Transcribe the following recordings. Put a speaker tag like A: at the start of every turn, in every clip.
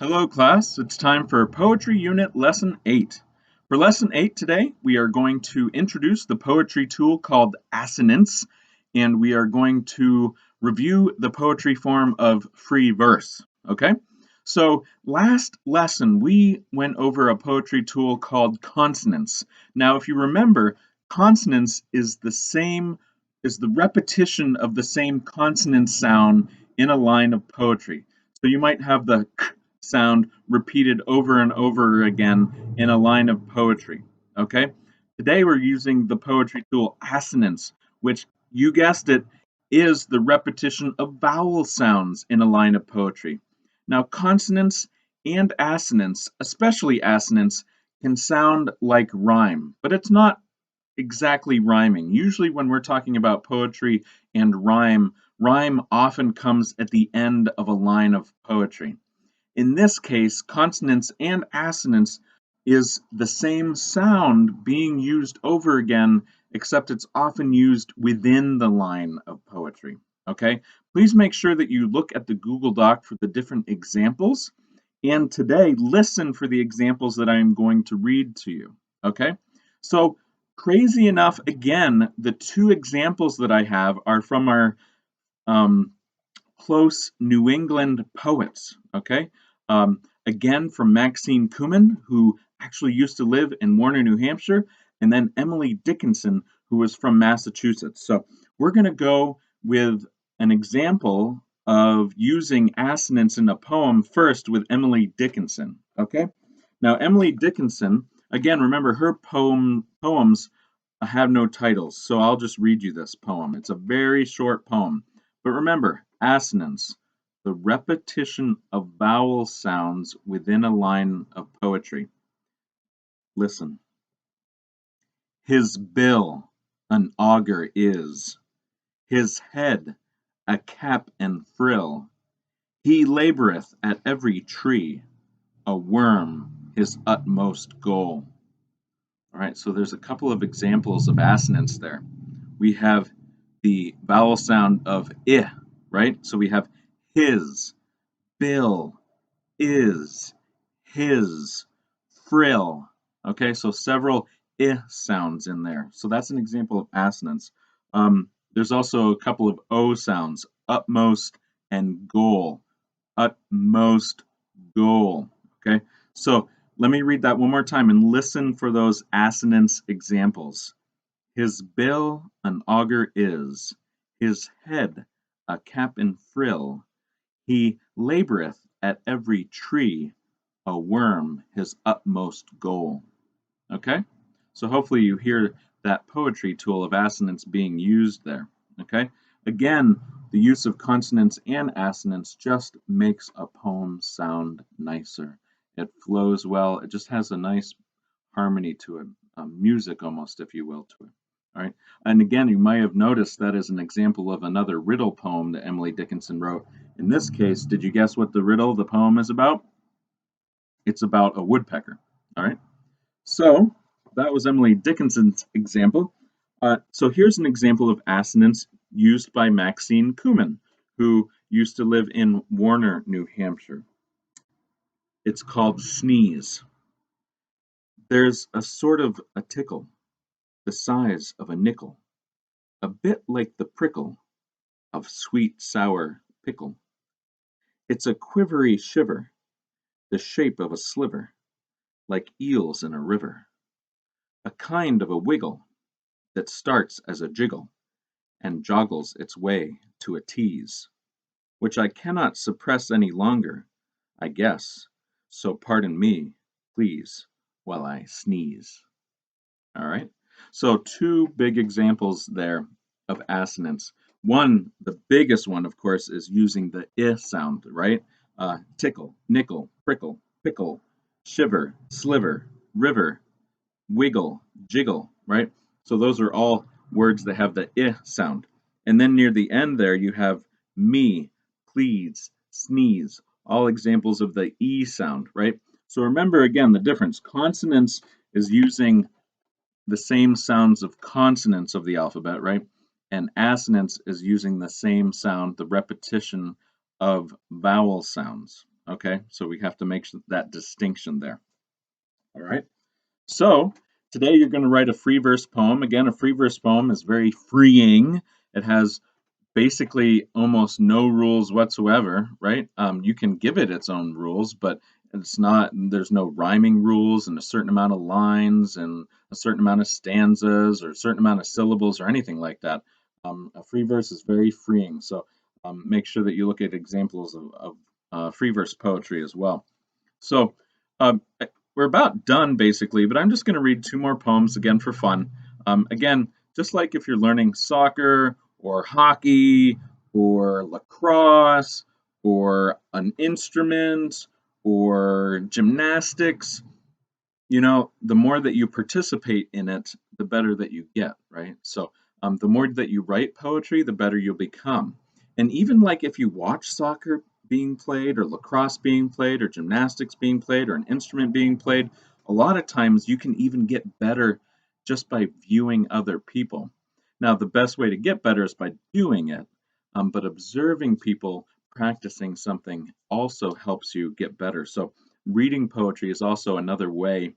A: Hello, class. It's time for Poetry Unit Lesson 8. For Lesson 8 today, we are going to introduce the poetry tool called Assonance, and we are going to review the poetry form of free verse. Okay? So, last lesson, we went over a poetry tool called consonance. Now, if you remember, consonance is the repetition of the same consonant sound in a line of poetry. So you might have the k sound repeated over and over again in a line of poetry. Okay? Today we're using the poetry tool assonance, which you guessed it is the repetition of vowel sounds in a line of poetry. Now, consonants and assonance, especially assonance, can sound like rhyme, but it's not exactly rhyming. Usually, when we're talking about poetry and rhyme often comes at the end of a line of poetry. In this case, consonance and assonance is the same sound being used over again, except it's often used within the line of poetry. Okay? Please make sure that you look at the Google Doc for the different examples. And today, listen for the examples that I am going to read to you. Okay? So, crazy enough, again, the two examples that I have are from our um, close New England poets, okay? Again, from Maxine Kumin, who actually used to live in Warner, New Hampshire, and then Emily Dickinson, who was from Massachusetts. So we're going to go with an example of using assonance in a poem first with Emily Dickinson, okay? Now, Emily Dickinson, again, remember her poems have no titles, so I'll just read you this poem. It's a very short poem. But remember, assonance, the repetition of vowel sounds within a line of poetry. Listen. His bill an augur is, his head a cap and frill. He laboureth at every tree, a worm his utmost goal. All right, so there's a couple of examples of assonance there. We have the vowel sound of I, right? So we have his, bill, is, his, frill. Okay, so several I sounds in there. So that's an example of assonance. There's also a couple of O sounds, utmost and goal. Utmost goal. Okay, so let me read that one more time and listen for those assonance examples. His bill an augur is, his head a cap and frill. He laboureth at every tree, a worm his utmost goal. Okay? So hopefully you hear that poetry tool of assonance being used there. Okay? Again, the use of consonants and assonance just makes a poem sound nicer. It flows well. It just has a nice harmony to it, music almost, if you will, to it. All right. And again, you might have noticed that is an example of another riddle poem that Emily Dickinson wrote. In this case, did you guess what the riddle, the poem is about? It's about a woodpecker. All right. So that was Emily Dickinson's example. So here's an example of assonance used by Maxine Kumin, who used to live in Warner, New Hampshire. It's called sneeze. There's a sort of a tickle, the size of a nickel, a bit like the prickle of sweet sour pickle. It's a quivery shiver, the shape of a sliver, like eels in a river, a kind of a wiggle that starts as a jiggle and joggles its way to a tease, which I cannot suppress any longer, I guess, so pardon me, please, while I sneeze. All right. So two big examples there of assonance. One, the biggest one, of course, is using the I sound, right? Tickle, nickel, prickle, pickle, shiver, sliver, river, wiggle, jiggle, right? So those are all words that have the I sound. And then near the end there, you have me, please, sneeze, all examples of the E sound, right? So remember again the difference. Consonance is using the same sounds of consonants of the alphabet, right? And assonance is using the same sound, the repetition of vowel sounds. okay? So we have to make that distinction there, all right? So today you're going to write a free verse poem. Again, a free verse poem is very freeing. It has basically almost no rules whatsoever, right? You can give it its own rules, but there's no rhyming rules and a certain amount of lines and a certain amount of stanzas or a certain amount of syllables or anything like that. A free verse is very freeing. So make sure that you look at examples of free verse poetry as well. So um, we're about done basically, but I'm just going to read two more poems again for fun. Again, just like if you're learning soccer or hockey or lacrosse or an instrument or gymnastics, the more that you participate in it, the better that you get, right? So the more that you write poetry, the better you'll become. And even like if you watch soccer being played or lacrosse being played or gymnastics being played or an instrument being played, a lot of times you can even get better just by viewing other people. Now, the best way to get better is by doing it, but observing people practicing something also helps you get better. So reading poetry is also another way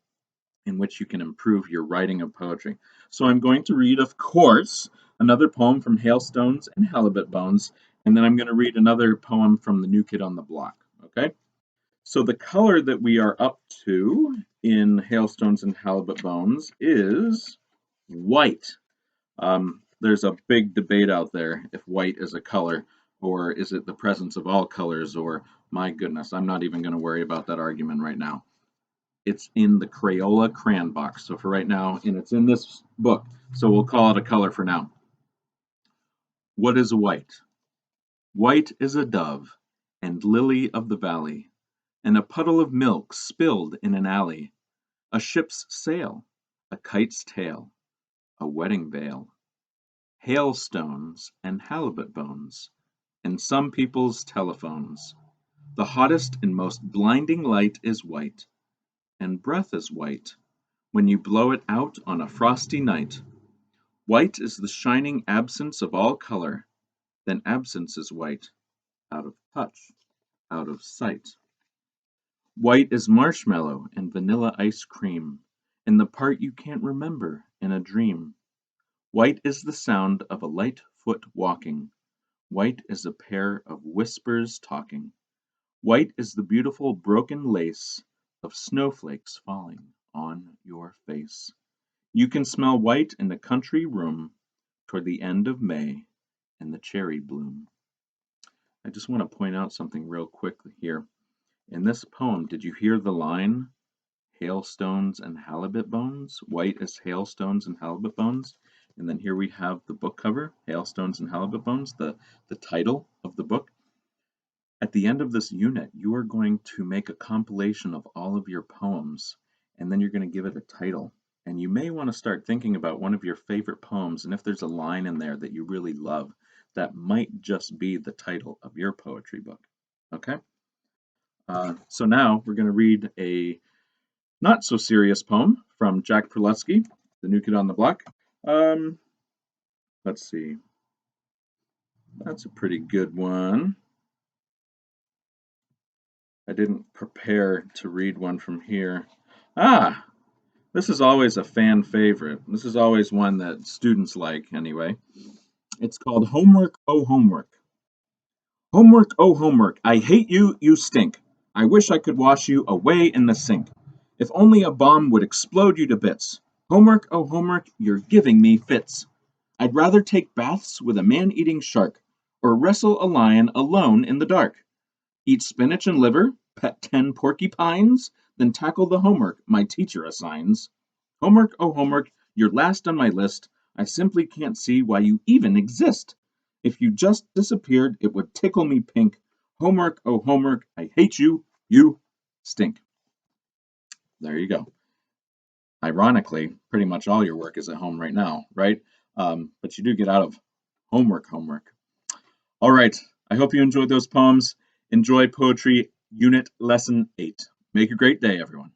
A: in which you can improve your writing of poetry. So I'm going to read, of course, another poem from Hailstones and Halibut Bones, and then I'm going to read another poem from The New Kid on the Block. Okay? So the color that we are up to in Hailstones and Halibut Bones is white. There's a big debate out there if white is a color, or is it the presence of all colors, or my goodness, I'm not even going to worry about that argument right now. It's in the Crayola crayon box. So for right now, and it's in this book. So we'll call it a color for now. What is white? White is a dove and lily of the valley, and a puddle of milk spilled in an alley, a ship's sail, a kite's tail, a wedding veil, hailstones and halibut bones, and some people's telephones. The hottest and most blinding light is white, and breath is white when you blow it out on a frosty night. White is the shining absence of all color, then absence is white, out of touch, out of sight. White is marshmallow and vanilla ice cream, and the part you can't remember in a dream. White is the sound of a light foot walking. White is a pair of whispers talking. White is the beautiful broken lace of snowflakes falling on your face. You can smell white in a country room toward the end of May and the cherry bloom. I just want to point out something real quickly here. In this poem, did you hear the line, hailstones and halibut bones? White is hailstones and halibut bones. And then here we have the book cover, Hailstones and Halibut Bones, the title of the book. At the end of this unit, you are going to make a compilation of all of your poems, and then you're going to give it a title. And you may want to start thinking about one of your favorite poems, and if there's a line in there that you really love, that might just be the title of your poetry book. Okay? So now we're going to read a not so serious poem from Jack Prelutsky, The New Kid on the Block. Let's see. That's a pretty good one. I didn't prepare to read one from here. Ah, this is always a fan favorite. This is always one that students like, anyway. It's called Homework, Oh Homework. Homework, oh homework, I hate you, you stink. I wish I could wash you away in the sink. If only a bomb would explode you to bits. Homework, oh homework, you're giving me fits. I'd rather take baths with a man-eating shark, or wrestle a lion alone in the dark. Eat spinach and liver, pet 10 porcupines, then tackle the homework my teacher assigns. Homework, oh homework, you're last on my list. I simply can't see why you even exist. If you just disappeared, it would tickle me pink. Homework, oh homework, I hate you, you stink. There you go. Ironically, pretty much all your work is at home right now, right? But you do get out of homework. All right, I hope you enjoyed those poems. Enjoy Poetry Unit Lesson 8. Make a great day, everyone.